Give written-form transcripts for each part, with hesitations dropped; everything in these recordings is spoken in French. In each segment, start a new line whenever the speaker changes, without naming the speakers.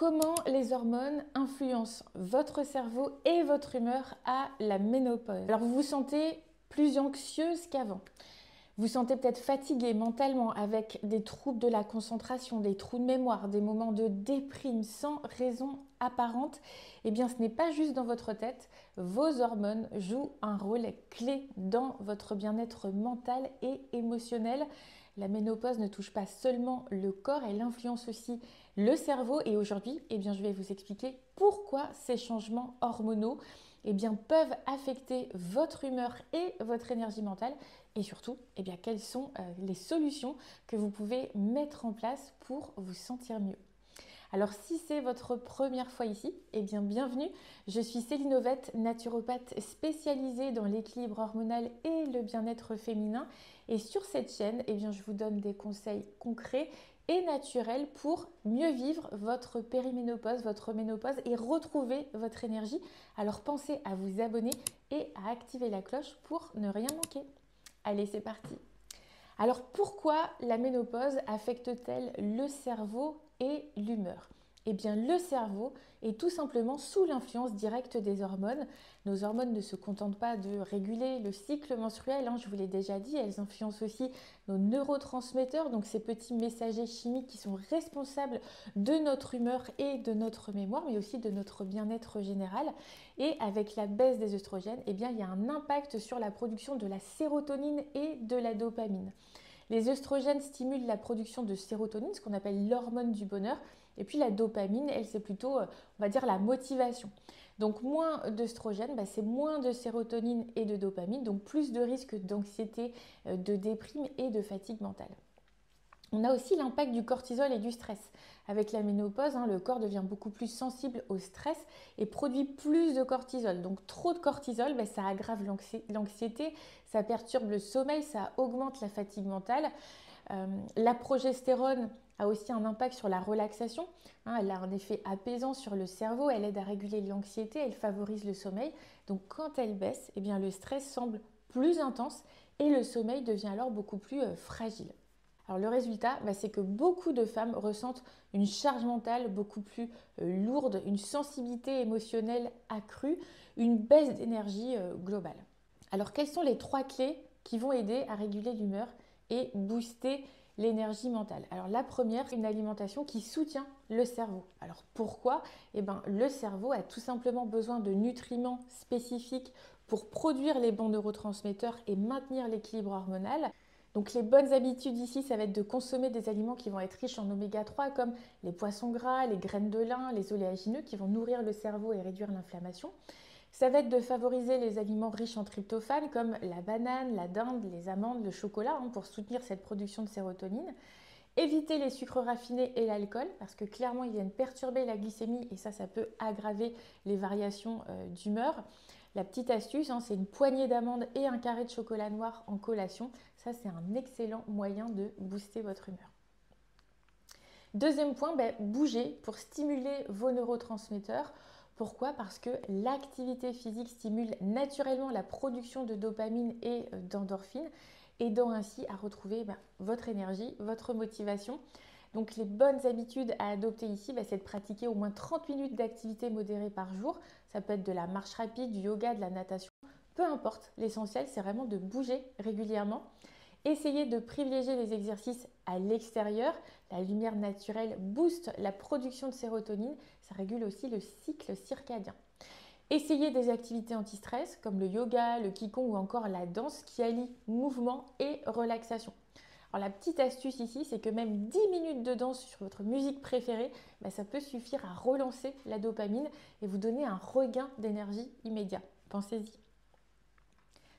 Comment les hormones influencent votre cerveau et votre humeur à la ménopause? Alors vous vous sentez plus anxieuse qu'avant. Vous sentez peut-être fatigué mentalement avec des troubles de la concentration, des trous de mémoire, des moments de déprime sans raison apparente. Eh bien, ce n'est pas juste dans votre tête. Vos hormones jouent un rôle clé dans votre bien-être mental et émotionnel. La ménopause ne touche pas seulement le corps, elle influence aussi le cerveau. Et aujourd'hui, eh bien, je vais vous expliquer pourquoi ces changements hormonaux peuvent affecter votre humeur et votre énergie mentale. Et surtout, quelles sont les solutions que vous pouvez mettre en place pour vous sentir mieux. Alors si c'est votre première fois ici, bienvenue. Je suis Céline Ovette, naturopathe spécialisée dans l'équilibre hormonal et le bien-être féminin. Et sur cette chaîne, je vous donne des conseils concrets et naturels pour mieux vivre votre périménopause, votre ménopause et retrouver votre énergie. Alors pensez à vous abonner et à activer la cloche pour ne rien manquer. Allez, c'est parti. Alors pourquoi la ménopause affecte-t-elle le cerveau et l'humeur? Le cerveau est tout simplement sous l'influence directe des hormones. Nos hormones ne se contentent pas de réguler le cycle menstruel, je vous l'ai déjà dit, elles influencent aussi nos neurotransmetteurs, donc ces petits messagers chimiques qui sont responsables de notre humeur et de notre mémoire, mais aussi de notre bien-être général. Et avec la baisse des œstrogènes, il y a un impact sur la production de la sérotonine et de la dopamine. Les œstrogènes stimulent la production de sérotonine, ce qu'on appelle l'hormone du bonheur. Et puis la dopamine, elle, c'est plutôt, on va dire, la motivation. Donc moins d'œstrogènes, c'est moins de sérotonine et de dopamine, donc plus de risques d'anxiété, de déprime et de fatigue mentale. On a aussi l'impact du cortisol et du stress. Avec la ménopause, le corps devient beaucoup plus sensible au stress et produit plus de cortisol. Donc trop de cortisol, ça aggrave l'anxiété, ça perturbe le sommeil, ça augmente la fatigue mentale. La progestérone a aussi un impact sur la relaxation. Elle a un effet apaisant sur le cerveau, elle aide à réguler l'anxiété, elle favorise le sommeil. Donc quand elle baisse, le stress semble plus intense et le sommeil devient alors beaucoup plus fragile. Alors le résultat, c'est que beaucoup de femmes ressentent une charge mentale beaucoup plus lourde, une sensibilité émotionnelle accrue, une baisse d'énergie globale. Alors quelles sont les 3 clés qui vont aider à réguler l'humeur et booster l'énergie mentale? Alors la première, une alimentation qui soutient le cerveau. Alors pourquoi? Le cerveau a tout simplement besoin de nutriments spécifiques pour produire les bons neurotransmetteurs et maintenir l'équilibre hormonal. Donc les bonnes habitudes ici, ça va être de consommer des aliments qui vont être riches en oméga 3 comme les poissons gras, les graines de lin, les oléagineux qui vont nourrir le cerveau et réduire l'inflammation. Ça va être de favoriser les aliments riches en tryptophane comme la banane, la dinde, les amandes, le chocolat pour soutenir cette production de sérotonine. Éviter les sucres raffinés et l'alcool parce que clairement ils viennent perturber la glycémie et ça peut aggraver les variations d'humeur. La petite astuce, c'est une poignée d'amandes et un carré de chocolat noir en collation. Ça, c'est un excellent moyen de booster votre humeur. Deuxième point, bouger pour stimuler vos neurotransmetteurs. Pourquoi? Parce que l'activité physique stimule naturellement la production de dopamine et d'endorphine, aidant ainsi à retrouver votre énergie, votre motivation. Donc les bonnes habitudes à adopter ici, c'est de pratiquer au moins 30 minutes d'activité modérée par jour. Ça peut être de la marche rapide, du yoga, de la natation, peu importe. L'essentiel, c'est vraiment de bouger régulièrement. Essayez de privilégier les exercices à l'extérieur. La lumière naturelle booste la production de sérotonine. Ça régule aussi le cycle circadien. Essayez des activités anti-stress comme le yoga, le qigong ou encore la danse qui allient mouvement et relaxation. Alors la petite astuce ici, c'est que même 10 minutes de danse sur votre musique préférée, ça peut suffire à relancer la dopamine et vous donner un regain d'énergie immédiat. Pensez-y.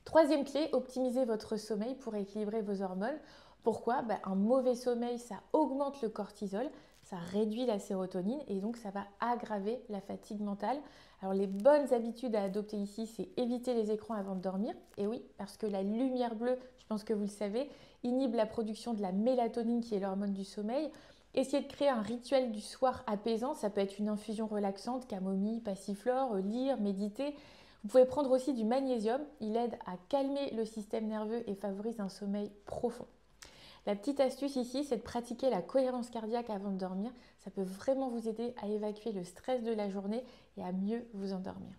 Troisième clé, optimisez votre sommeil pour équilibrer vos hormones. Pourquoi? Un mauvais sommeil, ça augmente le cortisol, ça réduit la sérotonine et donc ça va aggraver la fatigue mentale. Alors les bonnes habitudes à adopter ici, c'est éviter les écrans avant de dormir. Et oui, parce que la lumière bleue, je pense que vous le savez, inhibe la production de la mélatonine qui est l'hormone du sommeil. Essayez de créer un rituel du soir apaisant, ça peut être une infusion relaxante, camomille, passiflore, lire, méditer. Vous pouvez prendre aussi du magnésium, il aide à calmer le système nerveux et favorise un sommeil profond. La petite astuce ici, c'est de pratiquer la cohérence cardiaque avant de dormir. Ça peut vraiment vous aider à évacuer le stress de la journée et à mieux vous endormir.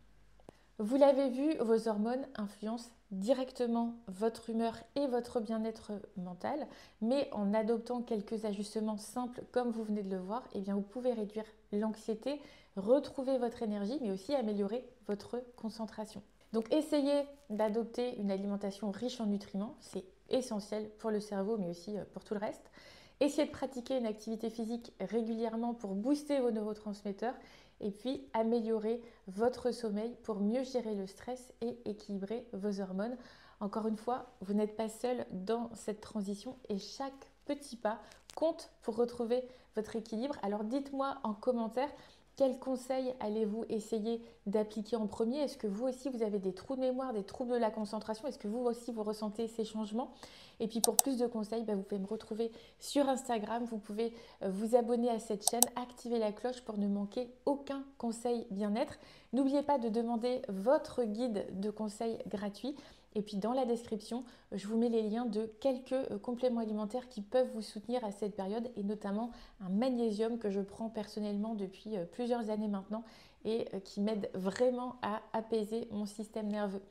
Vous l'avez vu, vos hormones influencent directement votre humeur et votre bien-être mental, mais en adoptant quelques ajustements simples comme vous venez de le voir, eh bien vous pouvez réduire l'anxiété, retrouver votre énergie, mais aussi améliorer votre concentration. Donc essayez d'adopter une alimentation riche en nutriments, c'est essentiel pour le cerveau, mais aussi pour tout le reste. Essayez de pratiquer une activité physique régulièrement pour booster vos neurotransmetteurs et puis améliorer votre sommeil pour mieux gérer le stress et équilibrer vos hormones. Encore une fois, vous n'êtes pas seul dans cette transition et chaque petit pas compte pour retrouver votre équilibre. Alors dites-moi en commentaire quels conseils allez-vous essayer d'appliquer en premier? Est-ce que vous aussi vous avez des trous de mémoire, des troubles de la concentration? Est-ce que vous aussi vous ressentez ces changements? Et puis pour plus de conseils, vous pouvez me retrouver sur Instagram. Vous pouvez vous abonner à cette chaîne, activer la cloche pour ne manquer aucun conseil bien-être. N'oubliez pas de demander votre guide de conseils gratuit. Et puis dans la description, je vous mets les liens de quelques compléments alimentaires qui peuvent vous soutenir à cette période et notamment un magnésium que je prends personnellement depuis plusieurs années maintenant et qui m'aide vraiment à apaiser mon système nerveux.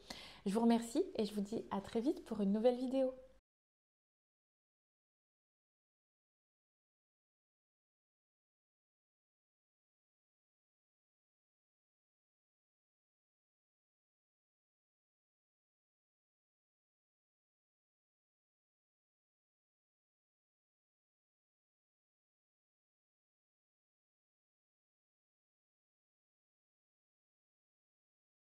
Je vous remercie et je vous dis à très vite pour une nouvelle vidéo.